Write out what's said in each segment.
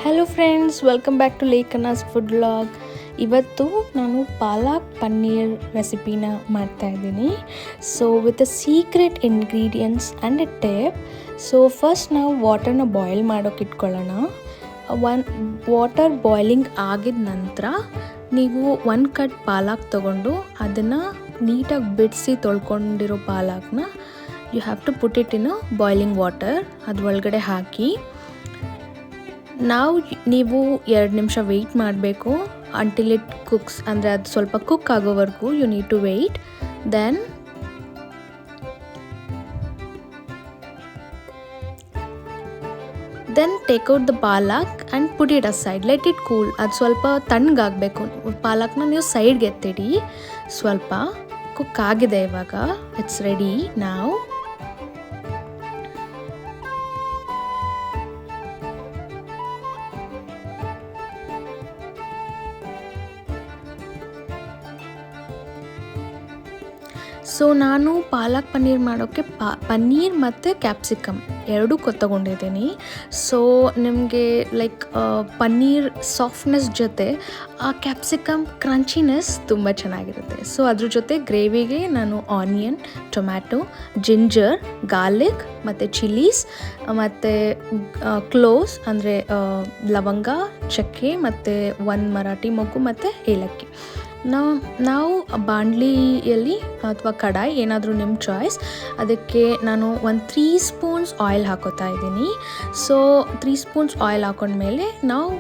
Hello friends, welcome back to Lekhana's food vlog. ಇವತ್ತು ನಾನು ಪಾಲಕ್ ಪನ್ನೀರ್ ರೆಸಿಪಿನ ಮಾಡ್ತಾಯಿದ್ದೀನಿ. So with a secret ingredients and a tip. So first ನಾವು ವಾಟರ್ನ ಬಾಯ್ಲ್ ಮಾಡೋಕೆ ಇಟ್ಕೊಳ್ಳೋಣ. ವಾಟರ್ ಬಾಯ್ಲಿಂಗ್ ಆಗಿದ ನಂತರ ನೀವು 1 ಕಟ್ ಪಾಲಕ್ ತೊಗೊಂಡು ಅದನ್ನು ನೀಟಾಗಿ ಬಿಡಿಸಿ ತೊಳ್ಕೊಂಡಿರೋ ಪಾಲಕ್ನ you have to put it in boiling water. ಅದು ಒಳಗಡೆ ಹಾಕಿ ನೀವು 2 ನಿಮಿಷ ವೆಯ್ಟ್ ಮಾಡಬೇಕು ಅಂಟಿಲ್ ಇಟ್ ಕುಕ್ಸ್. ಅಂದರೆ ಅದು ಸ್ವಲ್ಪ ಕುಕ್ ಆಗೋವರೆಗೂ you need to wait. Then take out the palak and put it aside, let it cool. ಅದು ಸ್ವಲ್ಪ ತಣ್ಣಗಾಗಬೇಕು. ಪಾಲಕ್ನ ನೀವು ಸೈಡ್ಗೆ ಎತ್ತಿಡಿ. ಸ್ವಲ್ಪ ಕುಕ್ ಆಗಿದೆ ಇವಾಗ. ಇಟ್ಸ್ ರೆಡಿ ನಾವು. ಸೊ ನಾನು ಪಾಲಕ್ ಪನ್ನೀರ್ ಮಾಡೋಕ್ಕೆ ಪನ್ನೀರ್ ಮತ್ತು ಕ್ಯಾಪ್ಸಿಕಮ್ ಎರಡೂ ತೊಗೊಂಡಿದ್ದೀನಿ. ಸೊ ನಿಮಗೆ ಲೈಕ್ ಪನ್ನೀರ್ ಸಾಫ್ಟ್ನೆಸ್ ಜೊತೆ ಆ ಕ್ಯಾಪ್ಸಿಕಮ್ ಕ್ರಂಚಿನೆಸ್ ತುಂಬ ಚೆನ್ನಾಗಿರುತ್ತೆ. ಸೊ ಅದ್ರ ಜೊತೆ ಗ್ರೇವಿಗೆ ನಾನು ಆನಿಯನ್, ಟೊಮ್ಯಾಟೊ, ಜಿಂಜರ್, ಗಾರ್ಲಿಕ್ ಮತ್ತು ಚಿಲ್ಲೀಸ್ ಮತ್ತು ಕ್ಲೋವ್ಸ್ ಅಂದರೆ ಲವಂಗ, ಚಕ್ಕೆ ಮತ್ತು 1 ಮರಾಠಿ ಮೊಗ್ಗು ಮತ್ತು ಏಲಕ್ಕಿ. ನಾವು ಬಾಣಲಿಯಲ್ಲಿ ಅಥವಾ ಕಡಾಯಿ ಏನಾದರೂ ನಿಮ್ಮ ಚಾಯ್ಸ್, ಅದಕ್ಕೆ ನಾನು 3 ಸ್ಪೂನ್ಸ್ ಆಯಿಲ್ ಹಾಕೋತಾ ಇದ್ದೀನಿ. ಸೊ 3 ಸ್ಪೂನ್ಸ್ ಆಯಿಲ್ ಹಾಕೊಂಡ್ಮೇಲೆ ನಾವು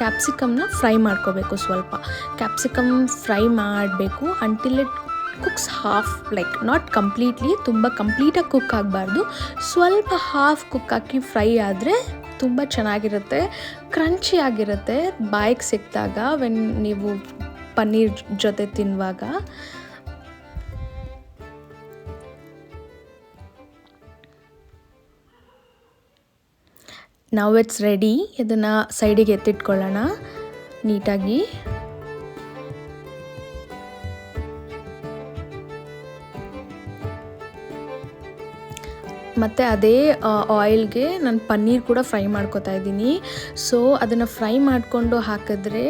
ಕ್ಯಾಪ್ಸಿಕಮ್ನ ಫ್ರೈ ಮಾಡ್ಕೋಬೇಕು. ಸ್ವಲ್ಪ ಕ್ಯಾಪ್ಸಿಕಮ್ ಫ್ರೈ ಮಾಡಬೇಕು until it cooks half, like not completely, ತುಂಬ ಕಂಪ್ಲೀಟಾಗಿ ಕುಕ್ ಆಗಬಾರ್ದು. ಸ್ವಲ್ಪ ಹಾಫ್ ಕುಕ್ ಹಾಕಿ ಫ್ರೈ ಆದರೆ ತುಂಬ ಚೆನ್ನಾಗಿರುತ್ತೆ, ಕ್ರಂಚಿ ಆಗಿರುತ್ತೆ ಬಾಯಿಗೆ ಸಿಕ್ಕಿದಾಗ ವೆನ್ ನೀವು ಪನ್ನೀರ್ ಜೊತೆ ತಿನ್ನುವಾಗ. ನಾವು ಇಟ್ಸ್ ರೆಡಿ. ಇದನ್ನು ಸೈಡಿಗೆ ಎತ್ತಿಟ್ಕೊಳ್ಳೋಣ ನೀಟಾಗಿ. ಮತ್ತು ಅದೇ ಆಯಿಲ್ಗೆ ನಾನು ಪನ್ನೀರ್ ಕೂಡ ಫ್ರೈ ಮಾಡ್ಕೊತಾ ಇದ್ದೀನಿ. ಸೊ ಅದನ್ನು ಫ್ರೈ ಮಾಡಿಕೊಂಡು ಹಾಕಿದ್ರೆ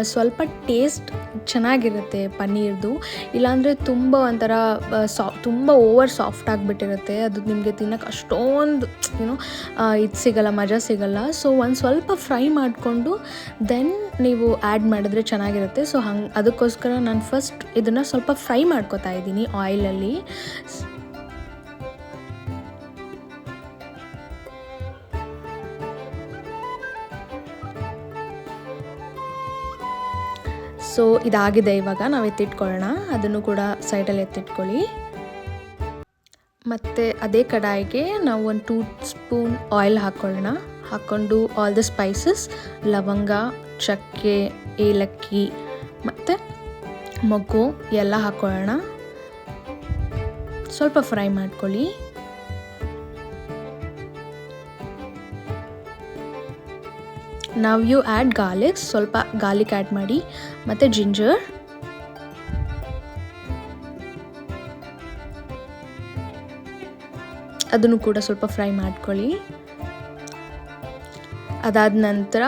ಸ್ವಲ್ಪ ಟೇಸ್ಟ್ ಚೆನ್ನಾಗಿರುತ್ತೆ ಪನ್ನೀರ್ದು. ಇಲ್ಲಾಂದರೆ ತುಂಬ ಒಂಥರ ತುಂಬ ಓವರ್ ಸಾಫ್ಟ್ ಆಗಿಬಿಟ್ಟಿರುತ್ತೆ. ಅದು ನಿಮಗೆ ತಿನ್ನೋಕ್ಕೆ ಅಷ್ಟೊಂದು ಇದು ಸಿಗಲ್ಲ, ಮಜಾ ಸಿಗಲ್ಲ. ಸೊ ಸ್ವಲ್ಪ ಫ್ರೈ ಮಾಡಿಕೊಂಡು ದೆನ್ ನೀವು ಆ್ಯಡ್ ಮಾಡಿದ್ರೆ ಚೆನ್ನಾಗಿರುತ್ತೆ. ಸೊ ಅದಕ್ಕೋಸ್ಕರ ನಾನು ಫಸ್ಟ್ ಇದನ್ನು ಸ್ವಲ್ಪ ಫ್ರೈ ಮಾಡ್ಕೊತಾ ಇದ್ದೀನಿ ಆಯಿಲಲ್ಲಿ. ಸೊ ಇದಾಗಿದೆ. ಇವಾಗ ನಾವು ಎತ್ತಿಟ್ಕೊಳ್ಳೋಣ. ಅದನ್ನು ಕೂಡ ಸೈಡಲ್ಲಿ ಎತ್ತಿಟ್ಕೊಳ್ಳಿ. ಮತ್ತು ಅದೇ ಕಡಾಯಿಗೆ ನಾವು 1 2 ಸ್ಪೂನ್ ಆಯಿಲ್ ಹಾಕ್ಕೊಳ್ಳೋಣ. ಹಾಕ್ಕೊಂಡು ಆಲ್ ದ ಸ್ಪೈಸಸ್, ಲವಂಗ, ಚಕ್ಕೆ, ಏಲಕ್ಕಿ ಮತ್ತು ಮೊಗ್ಗು ಎಲ್ಲ ಹಾಕ್ಕೊಳ್ಳೋಣ. ಸ್ವಲ್ಪ ಫ್ರೈ ಮಾಡ್ಕೊಳ್ಳಿ. ನಾವು ಯು ಆ್ಯಡ್ ಗಾರ್ಲಿಕ್, ಸ್ವಲ್ಪ ಗಾರ್ಲಿಕ್ ಆ್ಯಡ್ ಮಾಡಿ, ಮತ್ತು ಜಿಂಜರ್, ಅದನ್ನು ಕೂಡ ಸ್ವಲ್ಪ ಫ್ರೈ ಮಾಡ್ಕೊಳ್ಳಿ. ಅದಾದ ನಂತರ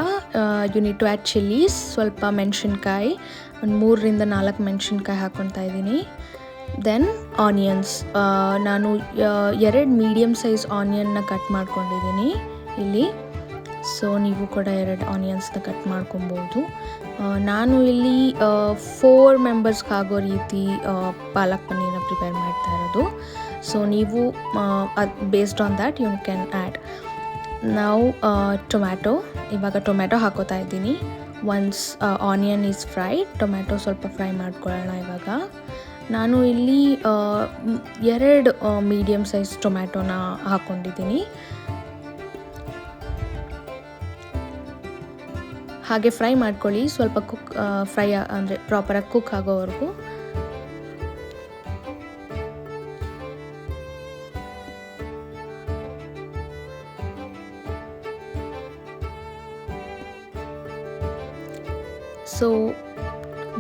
you need to add chillies, ಸ್ವಲ್ಪ ಮೆಣಸಿನ್ಕಾಯಿ, ಒಂದು 3ರಿಂದ 4 ಮೆಣಸಿನ್ಕಾಯಿ ಹಾಕ್ಕೊತಾ ಇದ್ದೀನಿ. ದೆನ್ ಆನಿಯನ್ಸ್, ನಾನು 2 ಮೀಡಿಯಮ್ ಸೈಜ್ ಆನಿಯನ್ನ ಕಟ್ ಮಾಡ್ಕೊಂಡಿದ್ದೀನಿ ಇಲ್ಲಿ. ಸೊ ನೀವು ಕೂಡ 2 ಆನಿಯನ್ಸ್ನ ಕಟ್ ಮಾಡ್ಕೊಬೋದು. ನಾನು ಇಲ್ಲಿ 4 ಮೆಂಬರ್ಸ್ಗೆ ಆಗೋ ರೀತಿ ಪಾಲಕ್ ಪನ್ನೀರ್ನ ಪ್ರಿಪೇರ್ ಮಾಡ್ತಾ ಇರೋದು. ಸೊ ನೀವು based on that you can add. ನಾವು ಟೊಮ್ಯಾಟೊ, ಇವಾಗ ಟೊಮ್ಯಾಟೊ ಹಾಕೋತಾ ಇದ್ದೀನಿ. Once onion is fried, tomato ಸ್ವಲ್ಪ ಫ್ರೈ ಮಾಡ್ಕೊಳ್ಳೋಣ. ಇವಾಗ ನಾನು ಇಲ್ಲಿ 2 ಮೀಡಿಯಮ್ ಸೈಜ್ ಟೊಮ್ಯಾಟೊನ ಹಾಕ್ಕೊಂಡಿದ್ದೀನಿ. ಹಾಗೆ ಫ್ರೈ ಮಾಡ್ಕೊಳ್ಳಿ, ಸ್ವಲ್ಪ ಫ್ರೈ ಅಂದರೆ ಪ್ರಾಪರಾಗಿ ಕುಕ್ ಆಗೋವರೆಗೂ. ಸೊ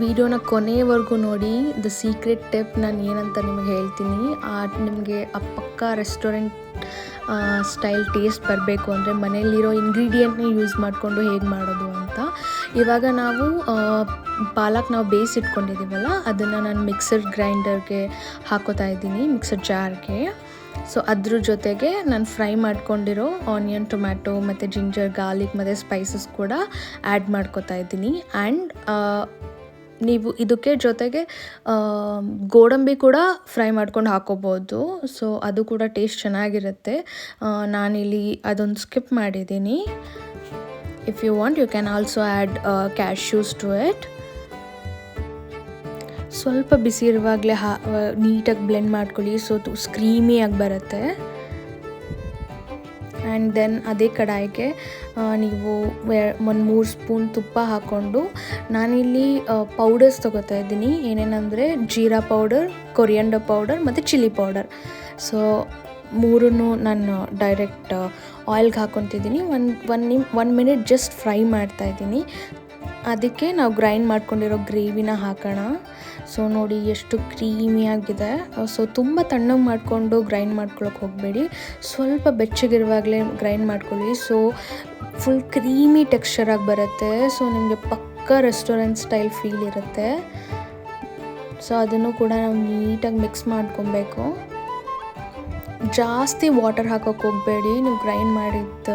ವಿಡಿಯೋನ ಕೊನೆಯವರೆಗೂ ನೋಡಿ. ದ ಸೀಕ್ರೆಟ್ ಟಿಪ್ ನಾನು ಏನಂತ ನಿಮಗೆ ಹೇಳ್ತೀನಿ. ನಿಮಗೆ ಆ ಪಕ್ಕ ರೆಸ್ಟೋರೆಂಟ್ ಸ್ಟೈಲ್ ಟೇಸ್ಟ್ ಬರಬೇಕು ಅಂದರೆ ಮನೆಯಲ್ಲಿರೋ ಇಂಗ್ರೀಡಿಯೆಂಟ್ನ ಯೂಸ್ ಮಾಡಿಕೊಂಡು ಹೇಗೆ ಮಾಡೋದು ಅಂತ. ಇವಾಗ ನಾವು ಪಾಲಕ್ ನಾವು ಬೇಯಿಸಿಟ್ಕೊಂಡಿದ್ದೀವಲ್ಲ ಅದನ್ನು ನಾನು ಮಿಕ್ಸರ್ ಗ್ರೈಂಡರ್ಗೆ ಹಾಕೋತಾ ಇದ್ದೀನಿ, ಮಿಕ್ಸರ್ ಜಾರ್ಗೆ. ಸೊ ಅದ್ರ ಜೊತೆಗೆ ನಾನು ಫ್ರೈ ಮಾಡ್ಕೊಂಡಿರೋ ಆನಿಯನ್, ಟೊಮ್ಯಾಟೊ ಮತ್ತು ಜಿಂಜರ್, ಗಾರ್ಲಿಕ್ ಮತ್ತು ಸ್ಪೈಸಸ್ ಕೂಡ ಆ್ಯಡ್ ಮಾಡ್ಕೋತಾ ಇದ್ದೀನಿ. ಆ್ಯಂಡ್ ನೀವು ಇದಕ್ಕೆ ಜೊತೆಗೆ ಗೋಡಂಬಿ ಕೂಡ ಫ್ರೈ ಮಾಡ್ಕೊಂಡು ಹಾಕೋಬೋದು. ಸೊ ಅದು ಕೂಡ ಟೇಸ್ಟ್ ಚೆನ್ನಾಗಿರುತ್ತೆ. ನಾನಿಲ್ಲಿ ಅದೊಂದು ಸ್ಕಿಪ್ ಮಾಡಿದ್ದೀನಿ. If you want you can also add cashews to it. ಸ್ವಲ್ಪ ಬಿಸಿ ಇರುವಾಗಲೇ ನೀಟಾಗಿ ಬ್ಲೆಂಡ್ ಮಾಡ್ಕೊಳ್ಳಿ, ಸೊ ಸ್ಕ್ರೀಮಿಯಾಗಿ ಬರುತ್ತೆ. ಆ್ಯಂಡ್ ದೆನ್ ಅದೇ ಕಡಾಯಿಗೆ ನೀವು 1-3 ಸ್ಪೂನ್ ತುಪ್ಪ ಹಾಕ್ಕೊಂಡು ನಾನಿಲ್ಲಿ ಪೌಡರ್ಸ್ ತೊಗೋತಾ ಇದ್ದೀನಿ. ಏನೇನೆಂದರೆ ಜೀರಾ ಪೌಡರ್, ಕೊರಿಯಂಡರ್ ಪೌಡರ್ ಮತ್ತು ಚಿಲ್ಲಿ ಪೌಡರ್. ಸೊ ಮೂರನ್ನು ನಾನು ಡೈರೆಕ್ಟ್ ಆಯಿಲ್ಗೆ ಹಾಕ್ಕೊತಿದ್ದೀನಿ. ಒನ್ ಮಿನಿಟ್ ಜಸ್ಟ್ ಫ್ರೈ ಮಾಡ್ತಾಯಿದ್ದೀನಿ. ಅದಕ್ಕೆ ನಾವು ಗ್ರೈಂಡ್ ಮಾಡ್ಕೊಂಡಿರೋ ಗ್ರೇವಿನ ಹಾಕೋಣ. ಸೊ ನೋಡಿ ಎಷ್ಟು ಕ್ರೀಮಿಯಾಗಿದೆ. ಸೊ ತುಂಬ ತಣ್ಣಗೆ ಮಾಡಿಕೊಂಡು ಗ್ರೈಂಡ್ ಮಾಡ್ಕೊಳಕ್ಕೆ ಹೋಗಬೇಡಿ, ಸ್ವಲ್ಪ ಬೆಚ್ಚಗಿರುವಾಗಲೇ ಗ್ರೈಂಡ್ ಮಾಡ್ಕೊಳ್ಳಿ. ಸೊ ಫುಲ್ ಕ್ರೀಮಿ ಟೆಕ್ಸ್ಚರಾಗಿ ಬರುತ್ತೆ. ಸೊ ನಿಮಗೆ ಪಕ್ಕ ರೆಸ್ಟೋರೆಂಟ್ ಸ್ಟೈಲ್ ಫೀಲ್ ಇರುತ್ತೆ. ಸೊ ಅದನ್ನು ಕೂಡ ನಾವು ನೀಟಾಗಿ ಮಿಕ್ಸ್ ಮಾಡ್ಕೊಬೇಕು. ಜಾಸ್ತಿ ವಾಟರ್ ಹಾಕೋಕ್ಕೆ ಹೋಗಬೇಡಿ ನೀವು ಗ್ರೈಂಡ್ ಮಾಡಿದ್ದ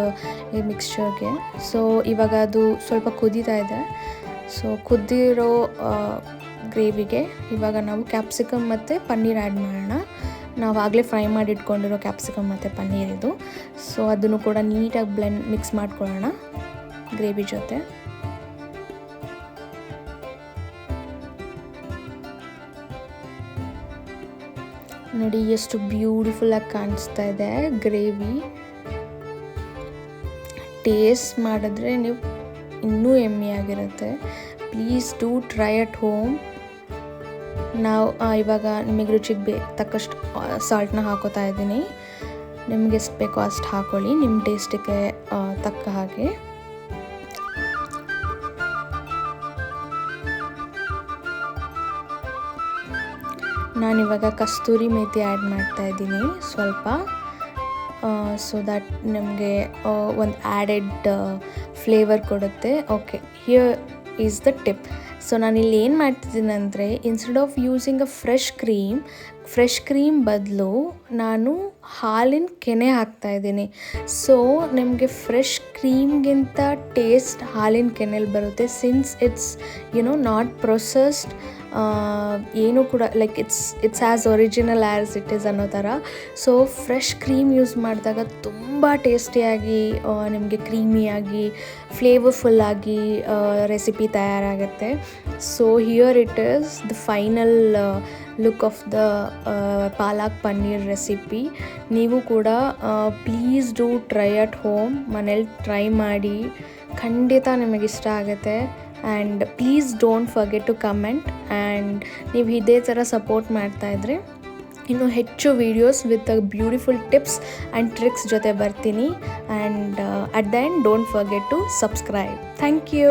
ಈ ಮಿಕ್ಸ್ಚರ್ಗೆ. ಸೊ ಇವಾಗ ಅದು ಸ್ವಲ್ಪ ಕುದೀತಾ ಇದೆ. ಸೊ ಕುದ್ದಿರೋ ಗ್ರೇವಿಗೆ ಇವಾಗ ನಾವು ಕ್ಯಾಪ್ಸಿಕಮ್ ಮತ್ತು ಪನ್ನೀರ್ ಆ್ಯಡ್ ಮಾಡೋಣ. ನಾವು ಆಗಲೇ ಫ್ರೈ ಮಾಡಿ ಇಟ್ಕೊಂಡಿರೋ ಕ್ಯಾಪ್ಸಿಕಮ್ ಮತ್ತು ಪನ್ನೀರ್ ಇದು. ಸೊ ಅದನ್ನು ಕೂಡ ನೀಟಾಗಿ ಮಿಕ್ಸ್ ಮಾಡ್ಕೊಳ್ಳೋಣ ಗ್ರೇವಿ ಜೊತೆ. ನೋಡಿ ಎಷ್ಟು ಬ್ಯೂಟಿಫುಲ್ಲಾಗಿ ಕಾಣಿಸ್ತಾ ಇದೆ ಗ್ರೇವಿ. ಟೇಸ್ಟ್ ಮಾಡಿದ್ರೆ ನೀವು ಇನ್ನೂ ಯಮ್ಮಿಯಾಗಿರುತ್ತೆ. Please do try at home. ನಾವು ಇವಾಗ ನಿಮಗೆ ರುಚಿಗೆ ತಕ್ಕಷ್ಟು ಸಾಲ್ಟನ್ನ ಹಾಕೋತಾ ಇದ್ದೀನಿ. ನಿಮ್ಗೆ ಎಷ್ಟು ಬೇಕೋ ಅಷ್ಟು ಹಾಕೊಳ್ಳಿ, ನಿಮ್ಮ ಟೇಸ್ಟಿಗೆ ತಕ್ಕ ಹಾಗೆ. ನಾನಿವಾಗ ಕಸ್ತೂರಿ ಮೇಥಿ ಆ್ಯಡ್ ಮಾಡ್ತಾಯಿದ್ದೀನಿ ಸ್ವಲ್ಪ. ಸೊ ದ್ಯಾಟ್ ನಮಗೆ ಒಂದು ಆ್ಯಡೆಡ್ ಫ್ಲೇವರ್ ಕೊಡುತ್ತೆ. Okay, here is the tip. So ನಾನಿಲ್ಲಿ ಏನು ಮಾಡ್ತಿದ್ದೀನಿ ಅಂದರೆ, instead of using a fresh cream ಬದಲು ನಾನು ಹಾಲಿನ ಕೆನೆ ಹಾಕ್ತಾಯಿದ್ದೀನಿ. ಸೊ ನಿಮಗೆ ಫ್ರೆಶ್ ಕ್ರೀಮ್ಗಿಂತ ಟೇಸ್ಟ್ ಹಾಲಿನ ಕೆನೆಯಲ್ಲಿ ಬರುತ್ತೆ. ಸಿನ್ಸ್ ಇಟ್ಸ್ ನಾಟ್ ಪ್ರೊಸೆಸ್ಡ್, ಏನೂ ಕೂಡ like it's as original as it is ಅನ್ನೋ ಥರ. ಸೊ ಫ್ರೆಶ್ ಕ್ರೀಮ್ ಯೂಸ್ ಮಾಡಿದಾಗ ತುಂಬ ಟೇಸ್ಟಿಯಾಗಿ ನಿಮಗೆ ಕ್ರೀಮಿಯಾಗಿ ಫ್ಲೇವರ್ಫುಲ್ಲಾಗಿ ರೆಸಿಪಿ ತಯಾರಾಗುತ್ತೆ. So here it is the final look of the palak paneer recipe. ನೀವು ಕೂಡ please do try at home. ಮನೇಲಿ ಟ್ರೈ ಮಾಡಿ, ಖಂಡಿತ ನಿಮಗಿಷ್ಟ ಆಗುತ್ತೆ. And please don't forget to comment. And ನೀವು ಇದೇ ಥರ ಸಪೋರ್ಟ್ ಮಾಡ್ತಾಯಿದ್ರೆ ಇನ್ನೂ ಹೆಚ್ಚು videos with beautiful tips and tricks ಜೊತೆ ಬರ್ತೀನಿ. And at the end don't forget to subscribe. Thank you.